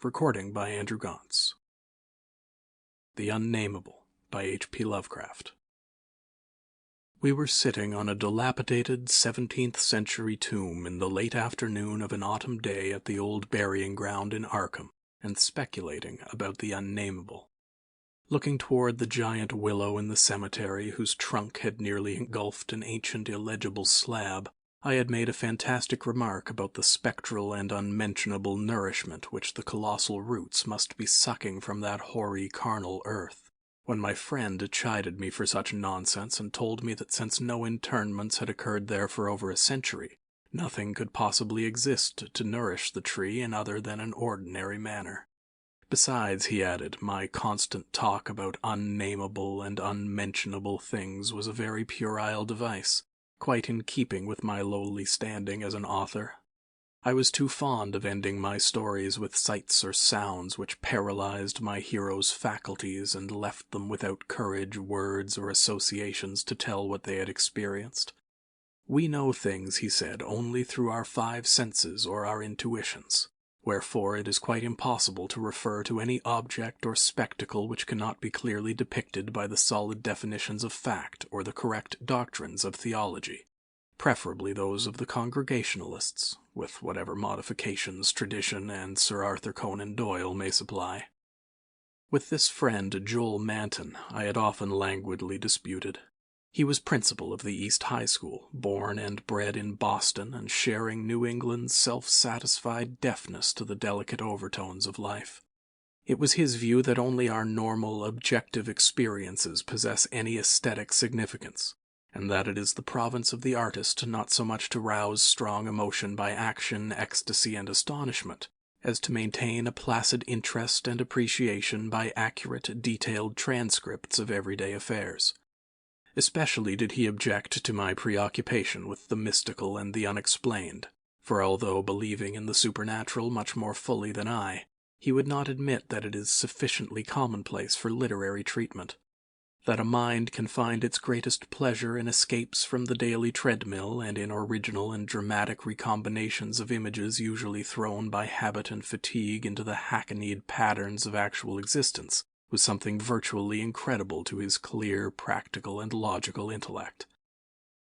Recording by Andrew Gauntz. The Unnamable by H.P. Lovecraft. We were sitting on a dilapidated 17th century tomb in the late afternoon of an autumn day at the old burying ground in Arkham, and speculating about the Unnamable. Looking toward the giant willow in the cemetery whose trunk had nearly engulfed an ancient illegible slab, I had made a fantastic remark about the spectral and unmentionable nourishment which the colossal roots must be sucking from that hoary carnal earth, when my friend chided me for such nonsense and told me that since no interments had occurred there for over a century, nothing could possibly exist to nourish the tree in other than an ordinary manner. Besides, he added, my constant talk about unnamable and unmentionable things was a very puerile device, quite in keeping with my lowly standing as an author. I was too fond of ending my stories with sights or sounds which paralyzed my heroes' faculties and left them without courage, words, or associations to tell what they had experienced. We know things, he said, only through our five senses or our intuitions. Wherefore it is quite impossible to refer to any object or spectacle which cannot be clearly depicted by the solid definitions of fact or the correct doctrines of theology, preferably those of the Congregationalists, with whatever modifications tradition and Sir Arthur Conan Doyle may supply. With this friend, Joel Manton, I had often languidly disputed. He was principal of the East High School, born and bred in Boston and sharing New England's self-satisfied deafness to the delicate overtones of life. It was his view that only our normal, objective experiences possess any aesthetic significance, and that it is the province of the artist not so much to rouse strong emotion by action, ecstasy, and astonishment, as to maintain a placid interest and appreciation by accurate, detailed transcripts of everyday affairs. Especially did he object to my preoccupation with the mystical and the unexplained, for although believing in the supernatural much more fully than I, he would not admit that it is sufficiently commonplace for literary treatment, that a mind can find its greatest pleasure in escapes from the daily treadmill and in original and dramatic recombinations of images usually thrown by habit and fatigue into the hackneyed patterns of actual existence, was something virtually incredible to his clear, practical, and logical intellect.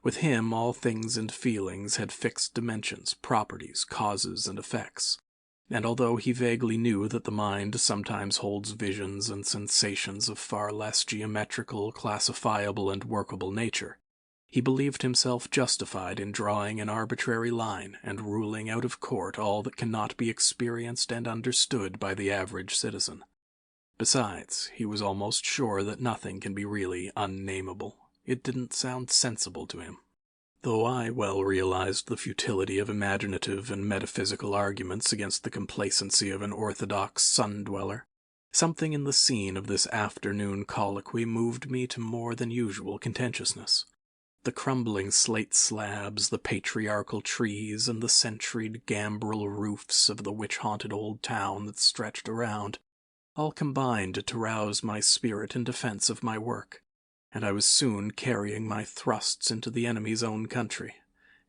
With him all things and feelings had fixed dimensions, properties, causes, and effects, and although he vaguely knew that the mind sometimes holds visions and sensations of far less geometrical, classifiable, and workable nature, he believed himself justified in drawing an arbitrary line and ruling out of court all that cannot be experienced and understood by the average citizen. Besides, he was almost sure that nothing can be really unnamable. It didn't sound sensible to him. Though I well realized the futility of imaginative and metaphysical arguments against the complacency of an orthodox sun-dweller, something in the scene of this afternoon colloquy moved me to more than usual contentiousness. The crumbling slate slabs, the patriarchal trees, and the centuried gambrel roofs of the witch-haunted old town that stretched around all combined to rouse my spirit in defense of my work, and I was soon carrying my thrusts into the enemy's own country.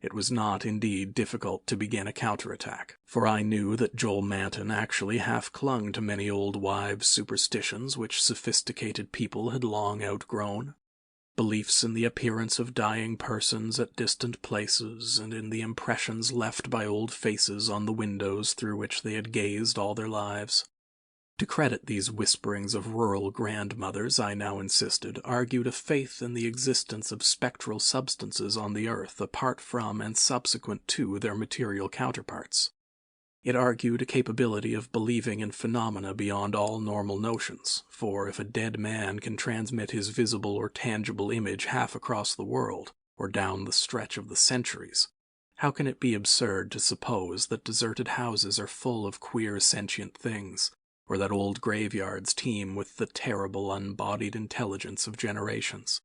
It was not, indeed, difficult to begin a counterattack, for I knew that Joel Manton actually half clung to many old wives' superstitions which sophisticated people had long outgrown, beliefs in the appearance of dying persons at distant places, and in the impressions left by old faces on the windows through which they had gazed all their lives. To credit these whisperings of rural grandmothers, I now insisted, argued a faith in the existence of spectral substances on the earth apart from and subsequent to their material counterparts. It argued a capability of believing in phenomena beyond all normal notions, for if a dead man can transmit his visible or tangible image half across the world, or down the stretch of the centuries, how can it be absurd to suppose that deserted houses are full of queer sentient things, or that old graveyards teem with the terrible unbodied intelligence of generations?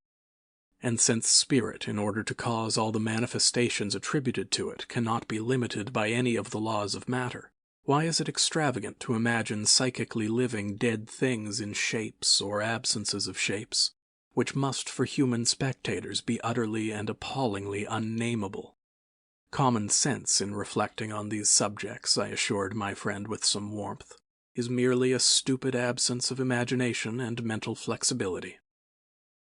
And since spirit, in order to cause all the manifestations attributed to it, cannot be limited by any of the laws of matter, why is it extravagant to imagine psychically living dead things in shapes or absences of shapes, which must for human spectators be utterly and appallingly unnamable? Common sense in reflecting on these subjects, I assured my friend with some warmth, is merely a stupid absence of imagination and mental flexibility.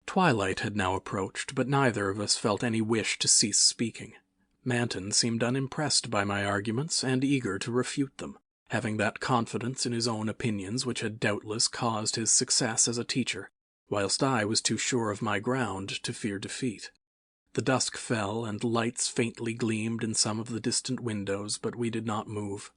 Twilight had now approached, but neither of us felt any wish to cease speaking. Manton seemed unimpressed by my arguments and eager to refute them, having that confidence in his own opinions which had doubtless caused his success as a teacher, whilst I was too sure of my ground to fear defeat. The dusk fell, and lights faintly gleamed in some of the distant windows, but we did not move.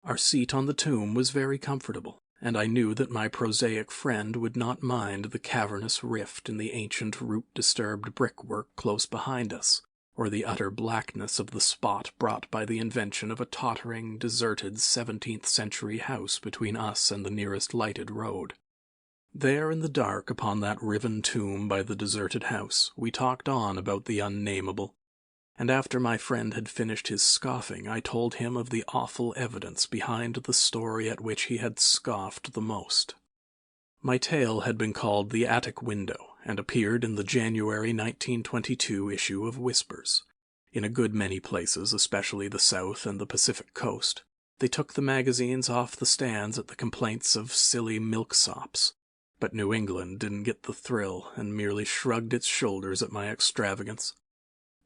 Our seat on the tomb was very comfortable, and I knew that my prosaic friend would not mind the cavernous rift in the ancient root-disturbed brickwork close behind us, or the utter blackness of the spot brought by the invention of a tottering, deserted 17th-century house between us and the nearest lighted road. There in the dark upon that riven tomb by the deserted house, we talked on about the Unnamable, and after my friend had finished his scoffing, I told him of the awful evidence behind the story at which he had scoffed the most. My tale had been called The Attic Window, and appeared in the January 1922 issue of Whispers. In a good many places, especially the South and the Pacific Coast, they took the magazines off the stands at the complaints of silly milksops. But New England didn't get the thrill, and merely shrugged its shoulders at my extravagance.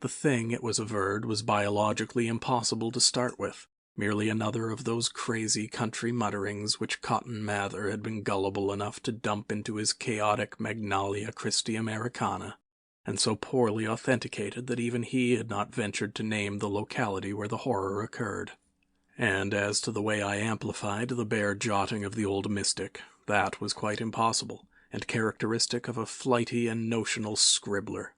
The thing, it was averred, was biologically impossible to start with, merely another of those crazy country mutterings which Cotton Mather had been gullible enough to dump into his chaotic Magnalia Christi Americana, and so poorly authenticated that even he had not ventured to name the locality where the horror occurred. And as to the way I amplified the bare jotting of the old mystic, that was quite impossible, and characteristic of a flighty and notional scribbler.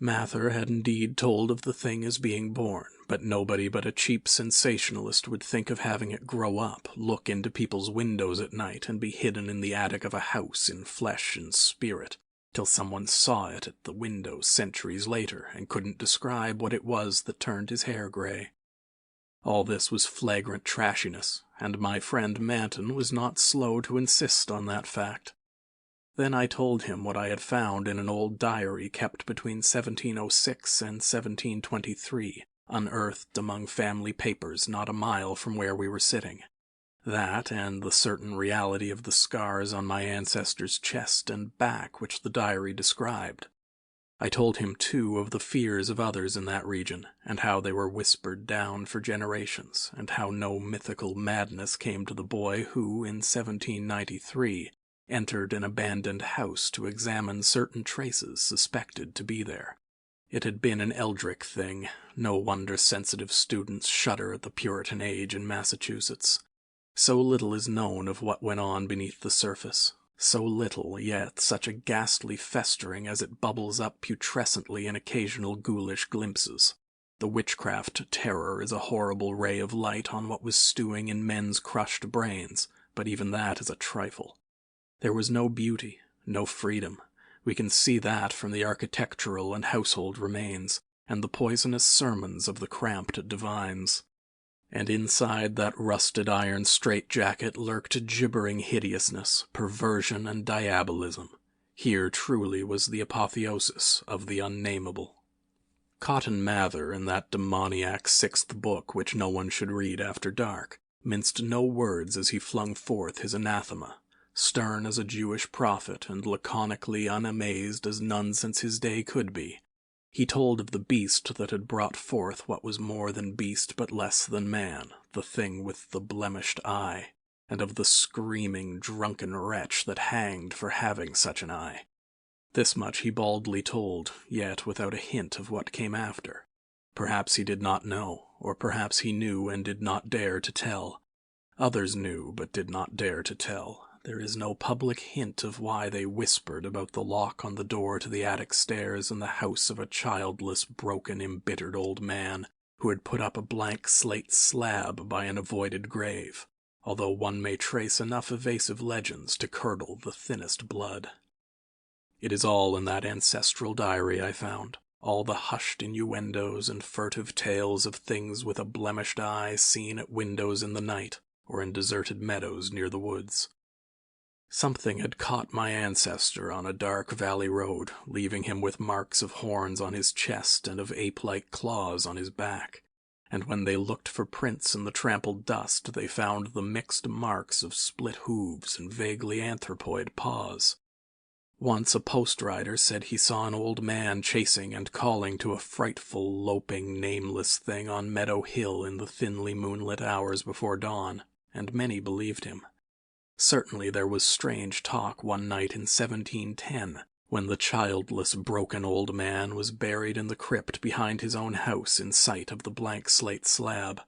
Mather had indeed told of the thing as being born, but nobody but a cheap sensationalist would think of having it grow up, look into people's windows at night, and be hidden in the attic of a house in flesh and spirit, till someone saw it at the window centuries later and couldn't describe what it was that turned his hair gray. All this was flagrant trashiness, and my friend Manton was not slow to insist on that fact. Then I told him what I had found in an old diary kept between 1706 and 1723, unearthed among family papers not a mile from where we were sitting. That, and the certain reality of the scars on my ancestor's chest and back which the diary described. I told him, too, of the fears of others in that region, and how they were whispered down for generations, and how no mythical madness came to the boy who, in 1793, entered an abandoned house to examine certain traces suspected to be there. It had been an eldritch thing. No wonder sensitive students shudder at the Puritan age in Massachusetts. So little is known of what went on beneath the surface. So little, yet such a ghastly festering as it bubbles up putrescently in occasional ghoulish glimpses. The witchcraft terror is a horrible ray of light on what was stewing in men's crushed brains, but even that is a trifle. There was no beauty, no freedom. We can see that from the architectural and household remains, and the poisonous sermons of the cramped divines. And inside that rusted iron straitjacket lurked gibbering hideousness, perversion, and diabolism. Here truly was the apotheosis of the Unnamable. Cotton Mather, in that demoniac sixth book which no one should read after dark, minced no words as he flung forth his anathema. Stern as a Jewish prophet, and laconically unamazed as none since his day could be, he told of the beast that had brought forth what was more than beast but less than man, the thing with the blemished eye, and of the screaming, drunken wretch that hanged for having such an eye. This much he baldly told, yet without a hint of what came after. Perhaps he did not know, or perhaps he knew and did not dare to tell. Others knew, but did not dare to tell. There is no public hint of why they whispered about the lock on the door to the attic stairs in the house of a childless, broken, embittered old man who had put up a blank slate slab by an avoided grave, although one may trace enough evasive legends to curdle the thinnest blood. It is all in that ancestral diary, I found, all the hushed innuendos and furtive tales of things with a blemished eye seen at windows in the night, or in deserted meadows near the woods. Something had caught my ancestor on a dark valley road, leaving him with marks of horns on his chest and of ape-like claws on his back, and when they looked for prints in the trampled dust, they found the mixed marks of split hooves and vaguely anthropoid paws. Once a post-rider said he saw an old man chasing and calling to a frightful, loping, nameless thing on Meadow Hill in the thinly moonlit hours before dawn, and many believed him. Certainly there was strange talk one night in 1710, when the childless, broken old man was buried in the crypt behind his own house in sight of the blank slate slab.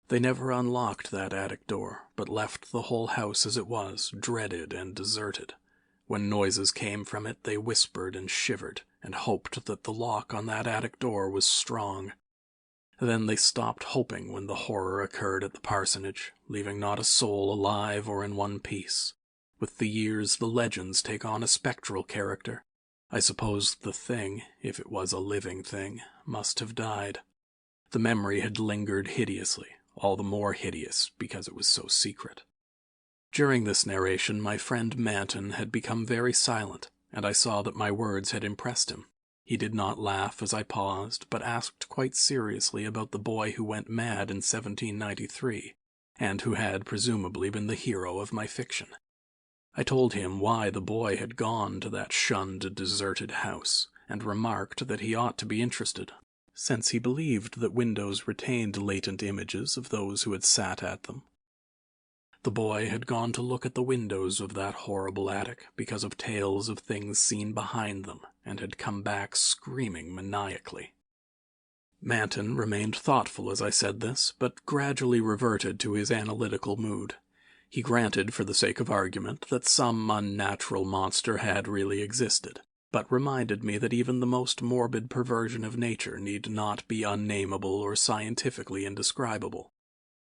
They never unlocked that attic door, but left the whole house as it was, dreaded and deserted. When noises came from it, they whispered and shivered, and hoped that the lock on that attic door was strong. Then they stopped hoping when the horror occurred at the parsonage, leaving not a soul alive or in one piece. With the years, the legends take on a spectral character. I suppose the thing, if it was a living thing, must have died. The memory had lingered hideously, all the more hideous because it was so secret. During this narration, my friend Manton had become very silent, and I saw that my words had impressed him. He did not laugh as I paused, but asked quite seriously about the boy who went mad in 1793, and who had presumably been the hero of my fiction. I told him why the boy had gone to that shunned, deserted house, and remarked that he ought to be interested, since he believed that windows retained latent images of those who had sat at them. The boy had gone to look at the windows of that horrible attic because of tales of things seen behind them, and had come back screaming maniacally. Manton remained thoughtful as I said this, but gradually reverted to his analytical mood. He granted, for the sake of argument, that some unnatural monster had really existed, but reminded me that even the most morbid perversion of nature need not be unnamable or scientifically indescribable.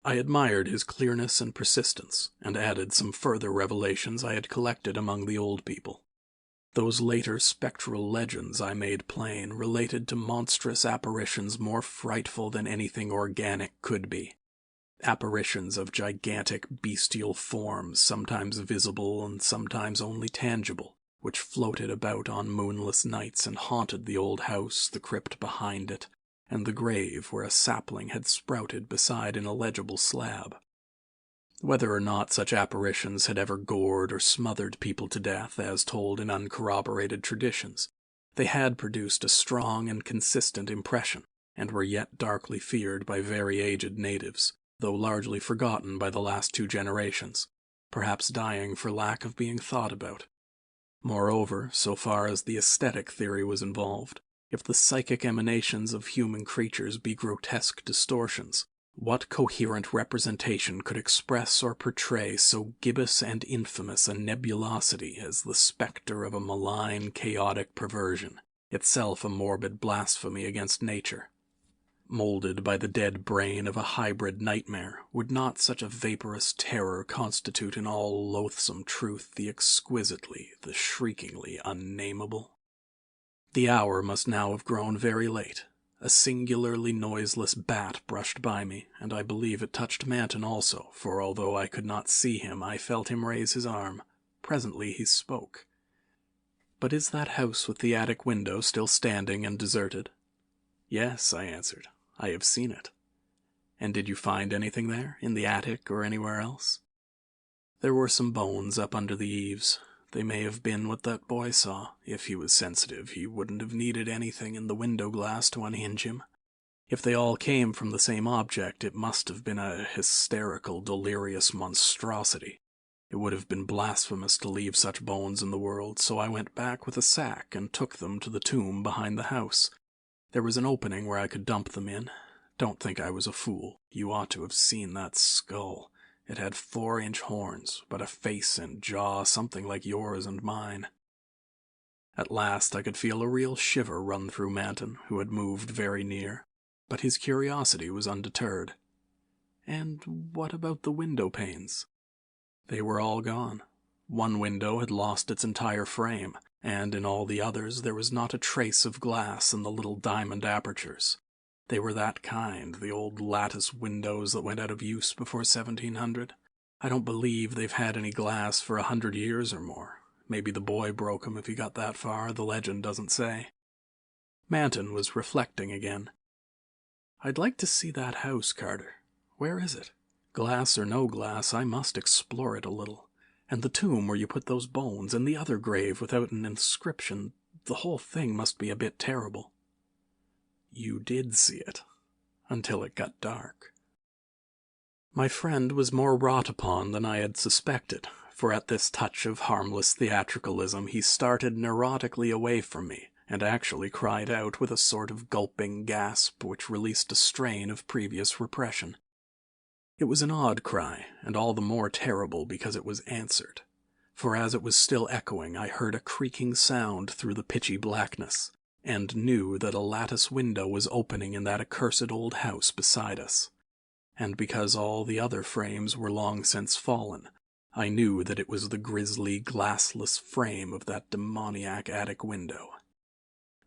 I admired his clearness and persistence, and added some further revelations I had collected among the old people. Those later spectral legends I made plain related to monstrous apparitions more frightful than anything organic could be. Apparitions of gigantic bestial forms, sometimes visible and sometimes only tangible, which floated about on moonless nights and haunted the old house, the crypt behind it, and the grave where a sapling had sprouted beside an illegible slab. Whether or not such apparitions had ever gored or smothered people to death, as told in uncorroborated traditions, they had produced a strong and consistent impression, and were yet darkly feared by very aged natives, though largely forgotten by the last 2 generations, perhaps dying for lack of being thought about. Moreover, so far as the aesthetic theory was involved, if the psychic emanations of human creatures be grotesque distortions, what coherent representation could express or portray so gibbous and infamous a nebulosity as the spectre of a malign, chaotic perversion, itself a morbid blasphemy against nature? Molded by the dead brain of a hybrid nightmare, would not such a vaporous terror constitute in all loathsome truth the exquisitely, the shriekingly unnamable? The hour must now have grown very late. A singularly noiseless bat brushed by me, and I believe it touched Manton also, for although I could not see him, I felt him raise his arm. Presently he spoke. "But is that house with the attic window still standing and deserted?" "Yes," I answered. "I have seen it." "And did you find anything there, in the attic or anywhere else?" "There were some bones up under the eaves. They may have been what that boy saw. If he was sensitive, he wouldn't have needed anything in the window glass to unhinge him. If they all came from the same object, it must have been a hysterical, delirious monstrosity. It would have been blasphemous to leave such bones in the world, so I went back with a sack and took them to the tomb behind the house. There was an opening where I could dump them in. Don't think I was a fool. You ought to have seen that skull. It had 4-inch horns, but a face and jaw something like yours and mine." At last I could feel a real shiver run through Manton, who had moved very near, but his curiosity was undeterred. "And what about the window panes?" "They were all gone. One window had lost its entire frame, and in all the others there was not a trace of glass in the little diamond apertures. They were that kind, the old lattice windows that went out of use before 1700. I don't believe they've had any glass for 100 years or more. Maybe the boy broke 'em if he got that far, the legend doesn't say." Manton was reflecting again. I'd like to see that house, Carter. Where is it? Glass or no glass, I must explore it a little. And the tomb where you put those bones, and the other grave without an inscription, the whole thing must be a bit terrible. You did see it, until it got dark. My friend was more wrought upon than I had suspected, for at this touch of harmless theatricalism he started neurotically away from me, and actually cried out with a sort of gulping gasp which released a strain of previous repression. It was an odd cry, and all the more terrible because it was answered, for as it was still echoing I heard a creaking sound through the pitchy blackness, and knew that a lattice window was opening in that accursed old house beside us. And because all the other frames were long since fallen, I knew that it was the grisly, glassless frame of that demoniac attic window.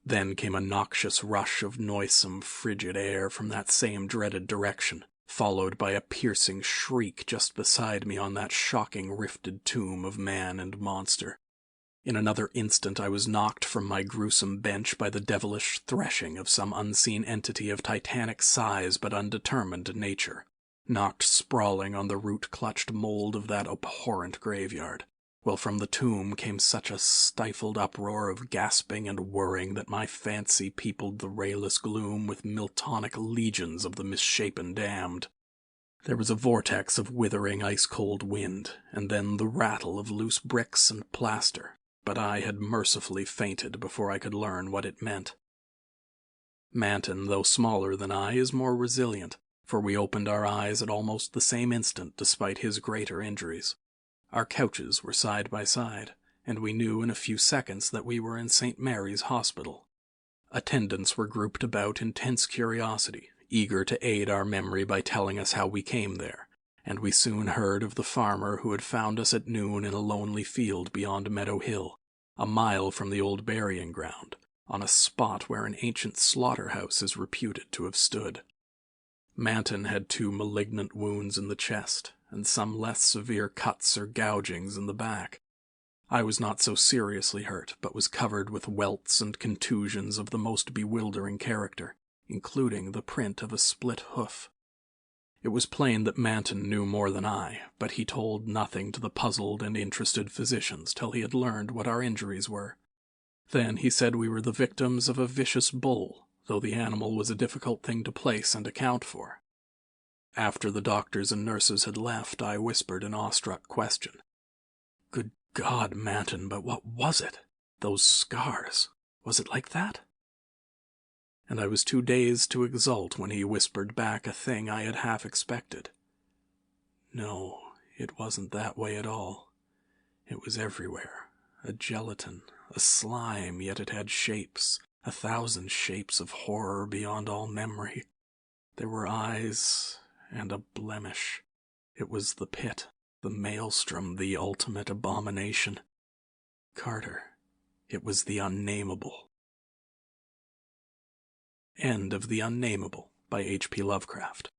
Then came a noxious rush of noisome, frigid air from that same dreaded direction, followed by a piercing shriek just beside me on that shocking rifted tomb of man and monster. In another instant I was knocked from my gruesome bench by the devilish threshing of some unseen entity of titanic size but undetermined nature, knocked sprawling on the root-clutched mold of that abhorrent graveyard, while from the tomb came such a stifled uproar of gasping and whirring that my fancy peopled the rayless gloom with Miltonic legions of the misshapen damned. There was a vortex of withering ice-cold wind, and then the rattle of loose bricks and plaster, but I had mercifully fainted before I could learn what it meant. Manton, though smaller than I, is more resilient, for we opened our eyes at almost the same instant despite his greater injuries. Our couches were side by side, and we knew in a few seconds that we were in St. Mary's Hospital. Attendants were grouped about in tense curiosity, eager to aid our memory by telling us how we came there, and we soon heard of the farmer who had found us at noon in a lonely field beyond Meadow Hill, a mile from the old burying ground, on a spot where an ancient slaughterhouse is reputed to have stood. Manton had 2 malignant wounds in the chest, and some less severe cuts or gougings in the back. I was not so seriously hurt, but was covered with welts and contusions of the most bewildering character, including the print of a split hoof. It was plain that Manton knew more than I, but he told nothing to the puzzled and interested physicians till he had learned what our injuries were. Then he said we were the victims of a vicious bull, though the animal was a difficult thing to place and account for. After the doctors and nurses had left, I whispered an awestruck question. Good God, Manton, but what was it? Those scars. Was it like that? And I was too dazed to exult when he whispered back a thing I had half expected. No, it wasn't that way at all. It was everywhere. A gelatin, a slime, yet it had shapes, 1,000 shapes of horror beyond all memory. There were eyes and a blemish. It was the pit, the maelstrom, the ultimate abomination. Carter, it was the Unnamable. End of The Unnamable by H.P. Lovecraft.